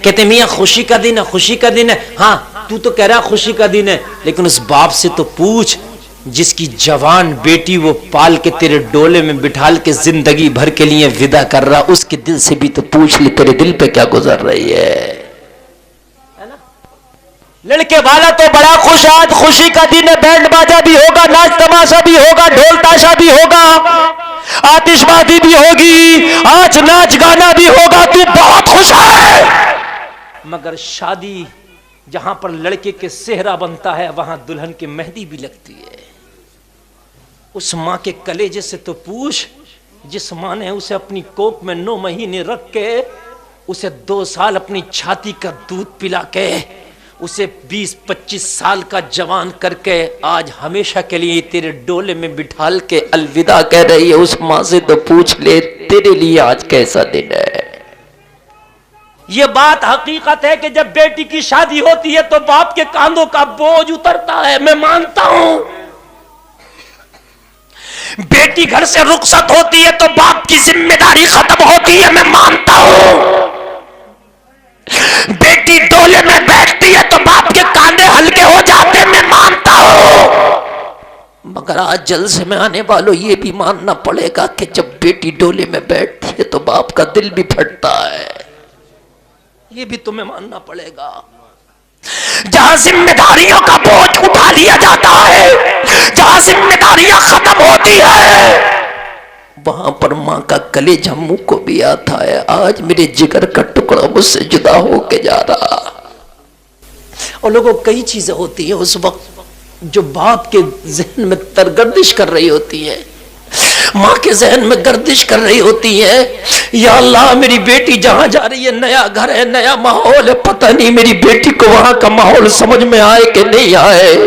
کہتے میاں خوشی کا دن ہے، خوشی کا دن ہے. ہاں تو کہہ رہا خوشی کا دن ہے، لیکن اس باپ سے تو پوچھ جس کی جوان بیٹی وہ پال کے تیرے ڈولے میں بٹھال کے زندگی بھر کے لیے ودا کر رہا، اس کے دل سے بھی تو پوچھ لی تیرے دل پہ کیا گزر رہی ہے. لڑکے والا تو بڑا خوش ہے، آج خوشی کا دن ہے، بینڈ باجا بھی ہوگا، ناچ تماشا بھی ہوگا، ڈھول تاشا بھی ہوگا، آتش بازی بھی ہوگی، آج ناچ گانا بھی ہوگا، تو بہت خوش ہے. مگر شادی جہاں پر لڑکے کے صحرا بنتا ہے وہاں دلہن کی مہندی بھی لگتی ہے. اس ماں کے کلیجے سے تو پوچھ جس ماں نے اسے اپنی کوکھ میں 9 مہینے رکھ کے اسے 2 سال اپنی چھاتی کا دودھ پلا کے اسے 20-25 سال کا جوان کر کے آج ہمیشہ کے لیے تیرے ڈولے میں بٹھال کے الوداع کہہ رہی ہے. اس ماں سے تو پوچھ لے تیرے لیے آج کیسا دن ہے. یہ بات حقیقت ہے کہ جب بیٹی کی شادی ہوتی ہے تو باپ کے کاندھوں کا بوجھ اترتا ہے، میں مانتا ہوں. بیٹی گھر سے رخصت ہوتی ہے تو باپ کی ذمہ داری ختم ہوتی ہے، میں مانتا ہوں. بیٹی ڈولے میں بیٹھتی ہے تو باپ کے کاندھے ہلکے ہو جاتے ہیں، میں مانتا ہوں. مگر آج جلسے میں آنے والوں یہ بھی ماننا پڑے گا کہ جب بیٹی ڈولے میں بیٹھتی ہے تو باپ کا دل بھی پھٹتا ہے. یہ بھی تمہیں ماننا پڑے گا. جہاں ذمہ داریوں کا بوجھ اٹھا لیا جاتا ہے، جہاں ذمہ داریاں ختم ہوتی ہے، وہاں پر ماں کا کلیجہ منہ کو بھی آتا ہے. آج میرے جگر کا ٹکڑا مجھ سے جدا ہو کے جا رہا. اور لوگوں کئی چیزیں ہوتی ہیں اس وقت جو باپ کے ذہن میں ترگردش کر رہی ہوتی ہے، ماں کے ذہن میں گردش کر رہی ہوتی ہے. یا اللہ میری بیٹی جہاں جا رہی ہے نیا گھر ہے، نیا ماحول ہے، پتہ نہیں میری بیٹی کو وہاں کا ماحول سمجھ میں آئے کہ نہیں آئے،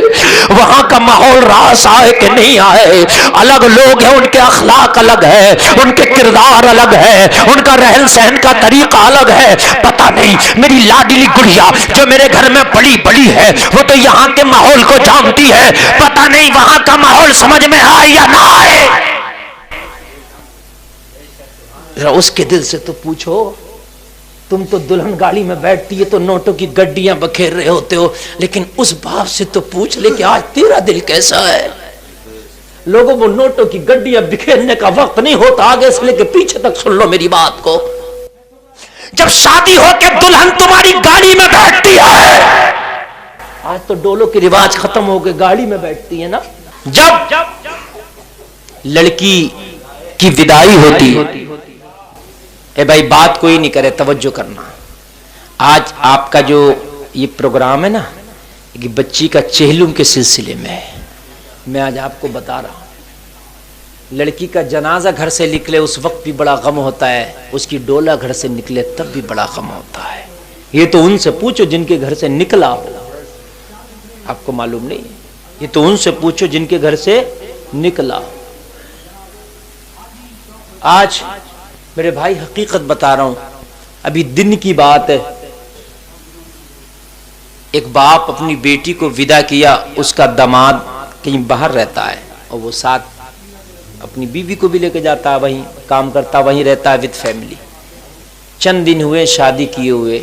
وہاں کا ماحول راس آئے کہ نہیں آئے. الگ لوگ ہیں، ان کے اخلاق الگ ہے، ان کے کردار الگ ہے، ان کا رہن سہن کا طریقہ الگ ہے. پتہ نہیں میری لاڈلی گڑیا جو میرے گھر میں بڑی ہے وہ تو یہاں کے ماحول کو جانتی ہے، پتہ نہیں وہاں کا ماحول سمجھ میں آئے یا نہ آئے. اس کے دل سے تو پوچھو. تم تو دلہن گاڑی میں بیٹھتی ہے تو نوٹوں کی گڈیاں بکھیر رہے ہوتے ہو، لیکن اس باپ سے تو پوچھ لے کہ آج تیرا دل کیسا ہے. لوگوں وہ نوٹوں کی گڈیاں بکھیرنے کا وقت نہیں ہوتا، آگے سے لے کے پیچھے تک سن لو میری بات کو. جب شادی ہو کے دلہن تمہاری گاڑی میں بیٹھتی ہے، آج تو ڈولوں کے رواج ختم ہو گئے، گاڑی میں بیٹھتی ہے نا. جب لڑکی کی وداعی ہوتی، اے بھائی بات کوئی نہیں کرے، توجہ کرنا. آج آپ کا جو یہ پروگرام ہے نا کہ بچی کا چہلم کے سلسلے میں میں آج آپ کو بتا رہا ہوں. لڑکی کا جنازہ گھر سے نکلے اس وقت بھی بڑا غم ہوتا ہے، اس کی ڈولا گھر سے نکلے تب بھی بڑا غم ہوتا ہے. یہ تو ان سے پوچھو جن کے گھر سے نکلا ہو، آپ کو معلوم نہیں. یہ تو ان سے پوچھو جن کے گھر سے نکلا. آج میرے بھائی حقیقت بتا رہا ہوں، ابھی دن کی بات ہے، ایک باپ اپنی بیٹی کو ودا کیا، اس کا داماد کہیں باہر رہتا ہے اور وہ ساتھ اپنی بیوی کو بھی لے کے جاتا ہے، وہیں کام کرتا، وہیں رہتا ہے وتھ فیملی. چند دن ہوئے شادی کیے ہوئے،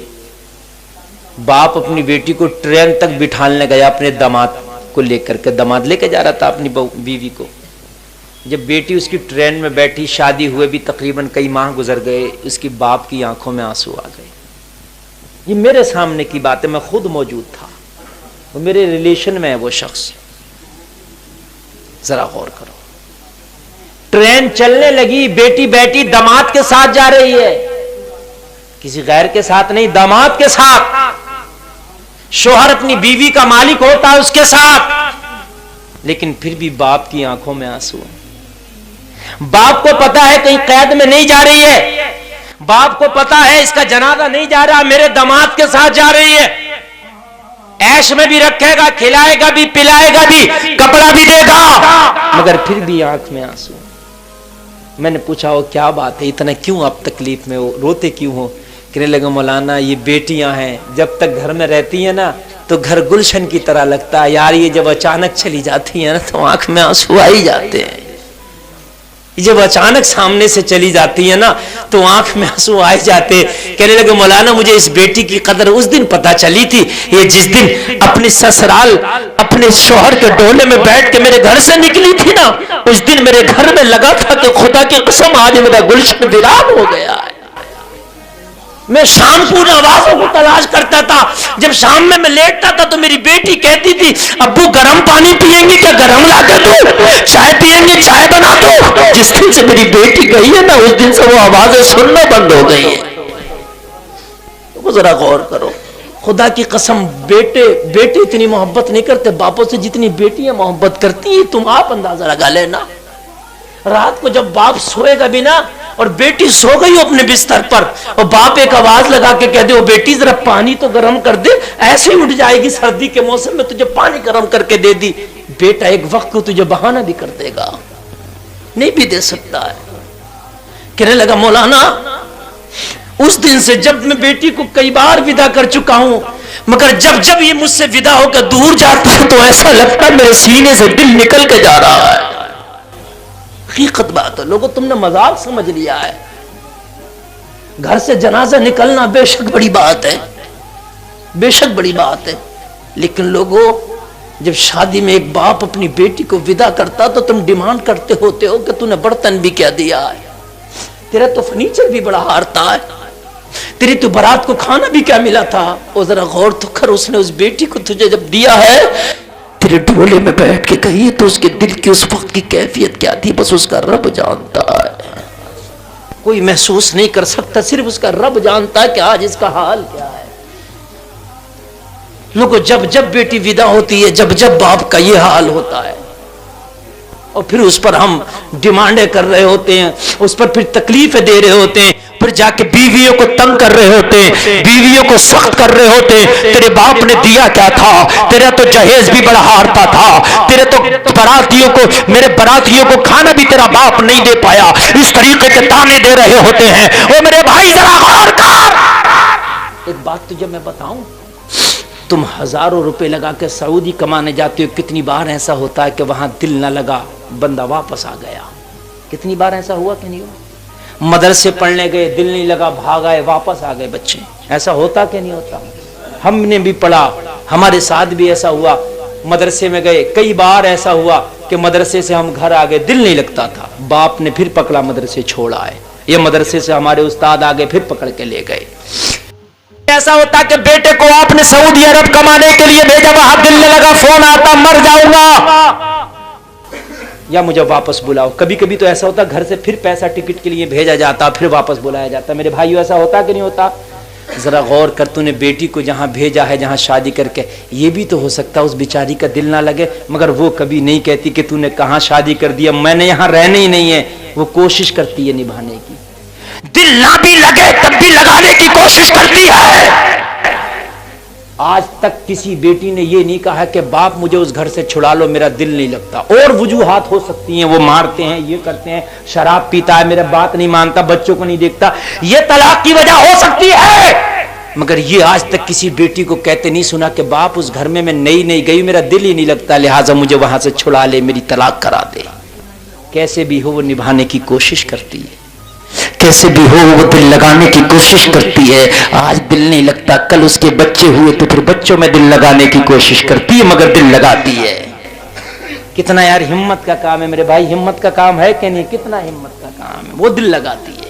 باپ اپنی بیٹی کو ٹرین تک بٹھالنے گیا اپنے داماد کو لے کر کے. داماد لے کے جا رہا تھا اپنی بیوی کو. جب بیٹی اس کی ٹرین میں بیٹھی، شادی ہوئے بھی تقریباً کئی ماہ گزر گئے، اس کی باپ کی آنکھوں میں آنسو آ گئے. یہ میرے سامنے کی بات ہے، میں خود موجود تھا، وہ میرے ریلیشن میں ہے وہ شخص. ذرا غور کرو. ٹرین چلنے لگی، بیٹی بیٹی داماد کے ساتھ جا رہی ہے، کسی غیر کے ساتھ نہیں، داماد کے ساتھ. شوہر اپنی بیوی کا مالک ہوتا ہے اس کے ساتھ، لیکن پھر بھی باپ کی آنکھوں میں آنسو. باپ کو پتا ہے کہیں قید میں نہیں جا رہی ہے، باپ کو پتا ہے اس کا جنازہ نہیں جا رہا، میرے داماد کے ساتھ جا رہی ہے. عیش میں بھی رکھے گا، کھلائے گا بھی، پلائے گا بھی، کپڑا بھی دے گا، مگر پھر بھی آنکھ میں آنسو. میں نے پوچھا ہو کیا بات ہے، اتنا کیوں آپ تکلیف میں ہو، روتے کیوں ہو؟ کہنے لگا مولانا یہ بیٹیاں ہیں، جب تک گھر میں رہتی ہیں نا تو گھر گلشن کی طرح لگتا ہے یار، یہ جب اچانک چلی جاتی ہیں نا تو آنکھ میں آنسو آ ہی جاتے ہیں. جب اچانک سامنے سے چلی جاتی ہے نا تو آنکھ میں آنسو آئے جاتے. کہنے لگے مولانا مجھے اس بیٹی کی قدر اس دن پتا چلی تھی، یہ جس دن اپنے سسرال اپنے شوہر کے ڈولے میں بیٹھ کے میرے گھر سے نکلی تھی نا، اس دن میرے گھر میں لگا تھا کہ خدا کی قسم آج میرا گلشن ویران ہو گیا ہے. میں شام کو آوازوں کو تلاش کرتا تھا. جب شام میں لیٹتا تھا تو میری بیٹی کہتی تھی ابو گرم پانی پیئیں گے کیا؟ گرم لا کے دو. چائے پیئیں گے چائے بنا دو. جس دن سے میری بیٹی گئی ہے نا اس دن سے وہ آوازیں سننا بند ہو گئی ہیں. تو ذرا غور کرو، خدا کی قسم بیٹے اتنی محبت نہیں کرتے باپوں سے جتنی بیٹیاں محبت کرتی ہیں. تم آپ اندازہ لگا لینا. رات کو جب باپ سوئے گا بھی نا اور بیٹی سو گئی اپنے بستر پر اور باپ ایک آواز لگا کے کہہ دے او بیٹی ذرا پانی تو گرم کر دے، ایسے ہی اٹھ جائے گی. سردی کے موسم میں تجھے پانی گرم کر کے دے دی. بیٹا ایک وقت کو تجھے بہانہ بھی کر دے گا، نہیں بھی دے سکتا ہے. کہنے لگا مولانا اس دن سے جب میں بیٹی کو کئی بار ودا کر چکا ہوں، مگر جب یہ مجھ سے ودا ہو کر دور جاتا ہے تو ایسا لگتا ہے میرے سینے سے دل نکل کے جا رہا ہے. حقیقت بات ہے. لوگوں تم نے مذاق سمجھ لیا ہے. گھر سے جنازہ نکلنا بے شک بڑی بات ہے، بے شک بڑی بات ہے، لیکن لوگوں جب شادی میں ایک باپ اپنی بیٹی کو ودا کرتا تو تم ڈیمانڈ کرتے ہوتے ہو کہ تو نے برتن بھی کیا دیا ہے، تیرا تو فرنیچر بھی بڑا ہارتا ہے، تیری تو برات کو کھانا بھی کیا ملا تھا. اور ذرا غور تو کر، اس نے اس بیٹی کو تجھے جب دیا ہے تیرے ڈھولے میں بیٹھ کے کہیے تو اس کے دل کی اس وقت کی کیفیت کیا تھی بس اس کا رب جانتا ہے. کوئی محسوس نہیں کر سکتا، صرف اس کا رب جانتا ہے کہ آج اس کا حال کیا ہے. لوگوں جب بیٹی ودا ہوتی ہے، جب باپ کا یہ حال ہوتا ہے اور پھر اس پر ہم ڈیمانڈیں کر رہے ہوتے ہیں، اس پر پھر تکلیفیں دے رہے ہوتے ہیں، پھر جا کے بیویوں کو تنگ کر رہے ہوتے ہیں، بیویوں کو سخت کر رہے ہوتے ہیں. تیرے باپ نے دیا کیا تھا؟ تیرا تو جہیز بھی بڑا ہارتا تھا، تیرے تو براتیوں کو، میرے براتیوں کو کھانا بھی تیرا باپ نہیں دے پایا. اس طریقے کے تانے دے رہے ہوتے ہیں. او میرے بھائی ذرا غور کر. ایک بات تجھے میں بتاؤں، تم ہزاروں روپے لگا کے سعودی کمانے جاتے ہو، کتنی بار ایسا ہوتا ہے کہ وہاں دل نہ لگا بندہ واپس آ گیا؟ کتنی بار ایسا ہوا کہ نہیں ہوا؟ مدرسے پڑھنے گئے دل نہیں لگا بھاگ آئے واپس آ گئے بچے. ایسا ہوتا کہ نہیں ہوتا؟ ہم نے بھی پڑھا، ہمارے ساتھ بھی ایسا ہوا. مدرسے میں گئے، کئی بار ایسا ہوا کہ مدرسے سے ہم گھر آ گئے دل نہیں لگتا تھا، باپ نے پھر پکڑا مدرسے چھوڑا ہے، یہ مدرسے سے ہمارے استاد آگے پھر پکڑ کے لے گئے. ایسا ہوتا کہ بیٹے کو آپ نے سعودی عرب کمانے کے لیے بھیجا، وہاں دل نہ لگا، فون آتا مر جاؤں گا یا مجھے واپس بلاؤ. کبھی کبھی تو ایسا ہوتا گھر سے پھر پیسہ ٹکٹ کے لیے بھیجا جاتا، پھر واپس بلایا جاتا. میرے بھائیو ایسا ہوتا کہ نہیں ہوتا؟ ذرا غور کر، تو نے بیٹی کو جہاں بھیجا ہے، جہاں شادی کر کے، یہ بھی تو ہو سکتا اس بیچاری کا دل نہ لگے، مگر وہ کبھی نہیں کہتی کہ تو نے کہاں شادی کر دیا، میں نے یہاں رہنا ہی نہیں ہے. وہ کوشش کرتی ہے نبھانے کی. دل نہ بھی لگے تب بھی لگانے کی کوشش کرتی ہے. آج تک کسی بیٹی نے یہ نہیں کہا کہ باپ مجھے اس گھر سے چھڑا لو میرا دل نہیں لگتا. اور وجوہات ہو سکتی ہیں، وہ مارتے ہیں، یہ کرتے ہیں، شراب پیتا ہے، میرا بات نہیں مانتا، بچوں کو نہیں دیکھتا، یہ طلاق کی وجہ ہو سکتی ہے. مگر یہ آج تک کسی بیٹی کو کہتے نہیں سنا کہ باپ اس گھر میں نہیں گئی، میرا دل ہی نہیں لگتا، لہٰذا مجھے وہاں سے چھڑا لے، میری طلاق کرا دے. کیسے بھی ہو وہ نبھانے کی کوشش کرتی ہے، کیسے بھی ہو وہ دل لگانے کی کوشش کرتی ہے. آج دل نہیں لگتا، کل اس کے بچے ہوئے تو پھر بچوں میں دل لگانے کی کوشش کرتی ہے، مگر دل لگاتی ہے. کتنا یار ہمت کا کام ہے میرے بھائی، ہمت کا کام ہے کہ نہیں؟ کتنا ہمت کا کام ہے، وہ دل لگاتی ہے.